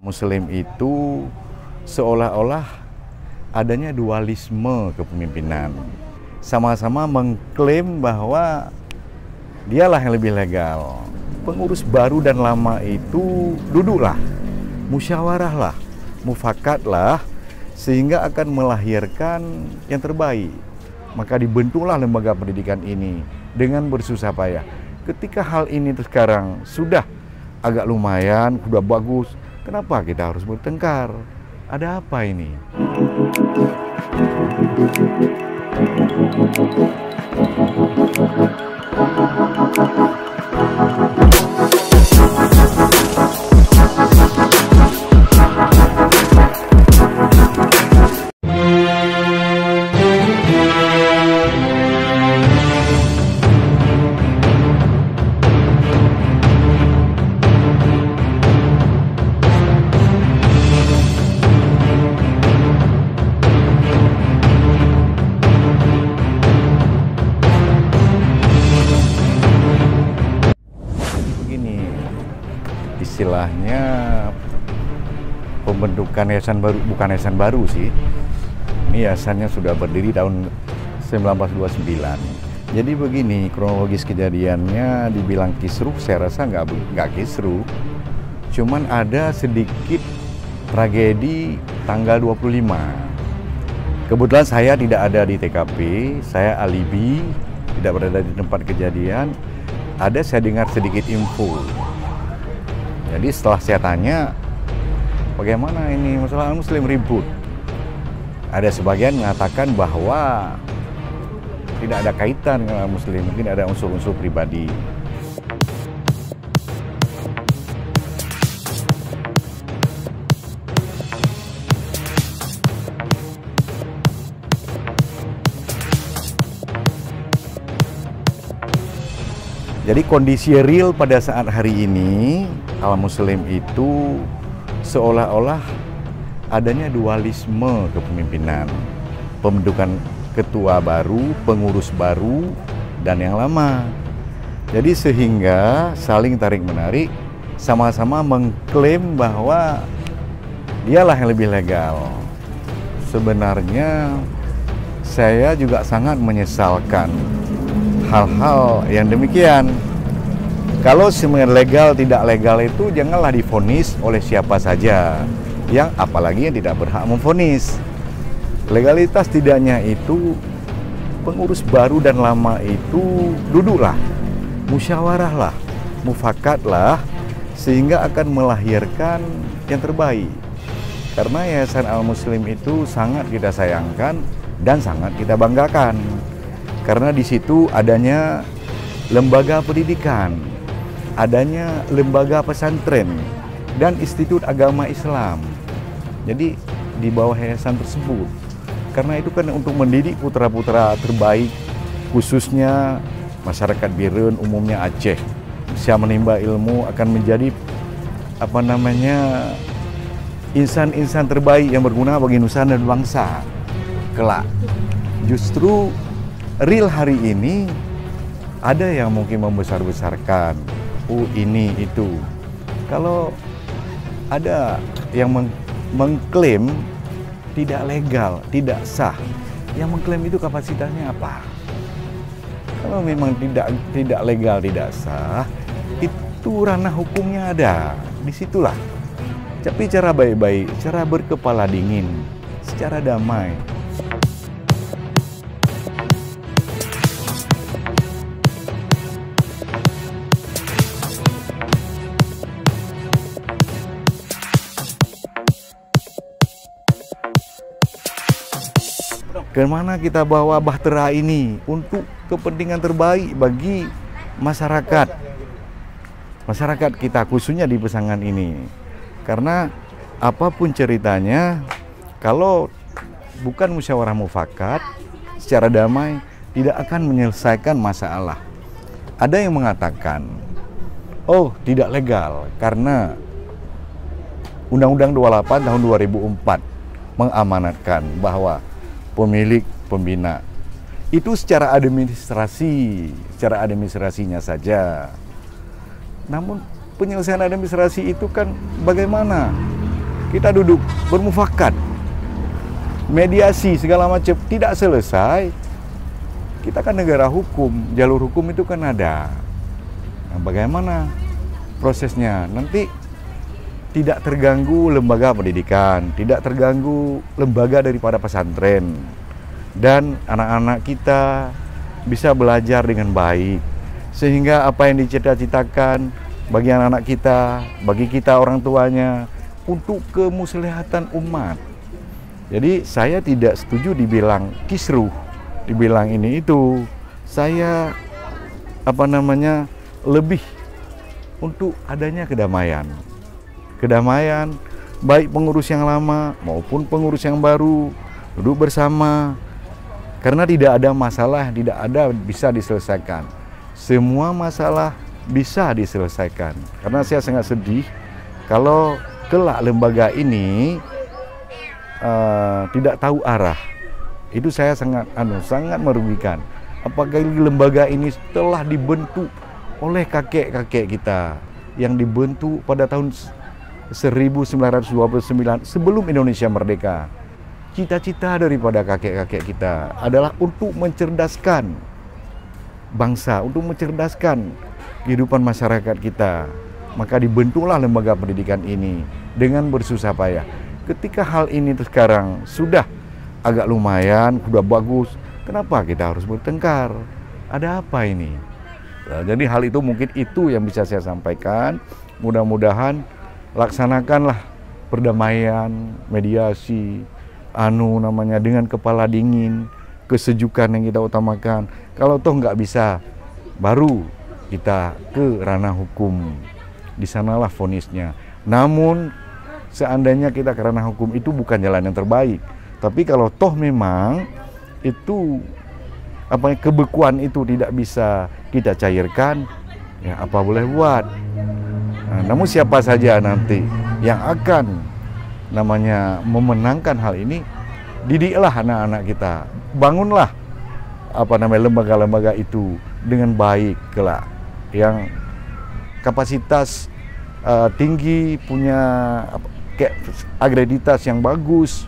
Muslim itu seolah-olah adanya dualisme kepemimpinan. Sama-sama mengklaim bahwa dialah yang lebih legal. Pengurus baru dan lama itu duduklah, musyawarahlah, mufakatlah, sehingga akan melahirkan yang terbaik. Maka dibentuklah lembaga pendidikan ini dengan bersusah payah. Ketika hal ini sekarang sudah agak lumayan, sudah bagus, kenapa kita harus bertengkar? Ada apa ini? Istilahnya pembentukan yayasan baru, bukan yayasan baru sih. Ini yayasannya sudah berdiri tahun 1929. Jadi begini, kronologis kejadiannya dibilang kisruh, saya rasa nggak kisruh. Cuman ada sedikit tragedi tanggal 25. Kebetulan saya tidak ada di TKP, saya alibi, tidak berada di tempat kejadian. Saya dengar sedikit info. Jadi setelah saya tanya, bagaimana ini masalah Muslim ribut? Ada sebagian mengatakan bahwa tidak ada kaitan dengan Muslim, mungkin ada unsur-unsur pribadi. Jadi kondisi real pada saat hari ini, Al Muslim itu seolah-olah adanya dualisme kepemimpinan. Pembentukan ketua baru, pengurus baru, dan yang lama. Jadi sehingga saling tarik-menarik, sama-sama mengklaim bahwa dialah yang lebih legal. Sebenarnya saya juga sangat menyesalkan hal-hal yang demikian. Kalau sebenarnya legal tidak legal itu janganlah divonis oleh siapa saja, yang apalagi yang tidak berhak memvonis. Legalitas tidaknya itu pengurus baru dan lama itu duduklah, musyawarahlah, mufakatlah, sehingga akan melahirkan yang terbaik. Karena Yayasan Al Muslim itu sangat kita sayangkan dan sangat kita banggakan. Karena di situ adanya lembaga pendidikan, adanya lembaga pesantren, dan Institut Agama Islam. Jadi di bawah yayasan tersebut. Karena itu kan untuk mendidik putra-putra terbaik, khususnya masyarakat Birun, umumnya Aceh. Bisa menimba ilmu akan menjadi insan-insan terbaik yang berguna bagi nusa dan bangsa kelak. Justru real hari ini ada yang mungkin membesar-besarkan ini itu. Kalau ada yang mengklaim tidak legal, tidak sah, yang mengklaim itu kapasitasnya apa? Kalau memang tidak legal, tidak sah, itu ranah hukumnya ada. Disitulah. Tapi cara baik-baik, cara berkepala dingin, secara damai. Kemana kita bawa bahtera ini untuk kepentingan terbaik bagi masyarakat kita, khususnya di Pesangan ini. Karena apapun ceritanya, kalau bukan musyawarah mufakat secara damai, tidak akan menyelesaikan masalah. Ada yang mengatakan, oh tidak legal karena Undang-Undang 28 tahun 2004 mengamanatkan bahwa pemilik pembina itu secara administrasinya saja. Namun penyelesaian administrasi itu kan bagaimana kita duduk bermufakat, mediasi segala macam, tidak selesai. Kita kan negara hukum, jalur hukum itu kan ada. Nah, bagaimana prosesnya? Nanti tidak terganggu lembaga pendidikan, tidak terganggu lembaga daripada pesantren, dan anak-anak kita bisa belajar dengan baik, sehingga apa yang dicita-citakan bagi anak-anak kita, bagi kita orang tuanya, untuk kemuslihatan umat. Jadi saya tidak setuju dibilang kisruh, dibilang ini itu. Saya lebih untuk adanya kedamaian. Kedamaian baik pengurus yang lama maupun pengurus yang baru duduk bersama. Karena tidak ada masalah, tidak ada bisa diselesaikan. Semua masalah bisa diselesaikan. Karena saya sangat sedih kalau kelak lembaga ini tidak tahu arah. Itu saya sangat merugikan. Apakah lembaga ini telah dibentuk oleh kakek-kakek kita yang dibentuk pada tahun 1929 sebelum Indonesia merdeka. Cita-cita daripada kakek-kakek kita adalah untuk mencerdaskan bangsa, untuk mencerdaskan kehidupan masyarakat kita. Maka dibentuklah lembaga pendidikan ini dengan bersusah payah. Ketika hal ini sekarang sudah agak lumayan, sudah bagus, kenapa kita harus bertengkar? Ada apa ini? Nah, jadi hal itu mungkin itu yang bisa saya sampaikan. Mudah-mudahan laksanakanlah perdamaian, mediasi, dengan kepala dingin, kesejukan yang kita utamakan. Kalau toh nggak bisa, baru kita ke ranah hukum. Di sanalah vonisnya. Namun seandainya kita ke ranah hukum itu bukan jalan yang terbaik. Tapi kalau toh memang itu kebekuan itu tidak bisa kita cairkan, ya apa boleh buat. Nah, namun siapa saja nanti yang akan memenangkan hal ini, didiklah anak-anak kita, bangunlah lembaga-lembaga itu dengan baik kelak, yang kapasitas tinggi, punya akreditas yang bagus,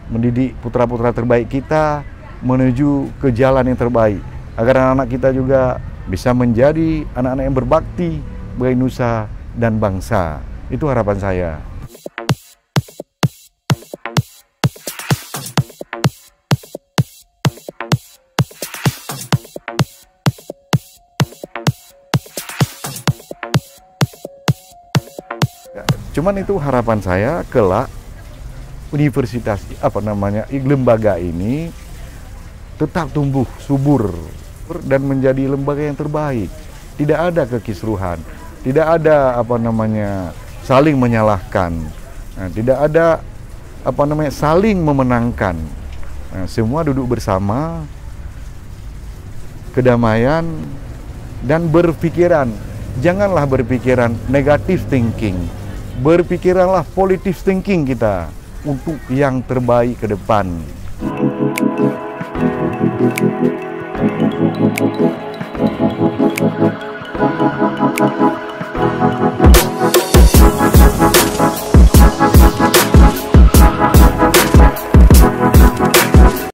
mendidik putra-putra terbaik kita menuju ke jalan yang terbaik, agar anak-anak kita juga bisa menjadi anak-anak yang berbakti bagi nusa dan bangsa. Itu harapan saya. Cuman itu harapan saya kelak universitas lembaga ini tetap tumbuh subur dan menjadi lembaga yang terbaik. Tidak ada kekisruhan, tidak ada saling menyalahkan, tidak ada saling memenangkan. Semua duduk bersama, kedamaian dan berpikiran. Janganlah berpikiran negatif thinking. Berpikiranlah positive thinking kita untuk yang terbaik ke depan.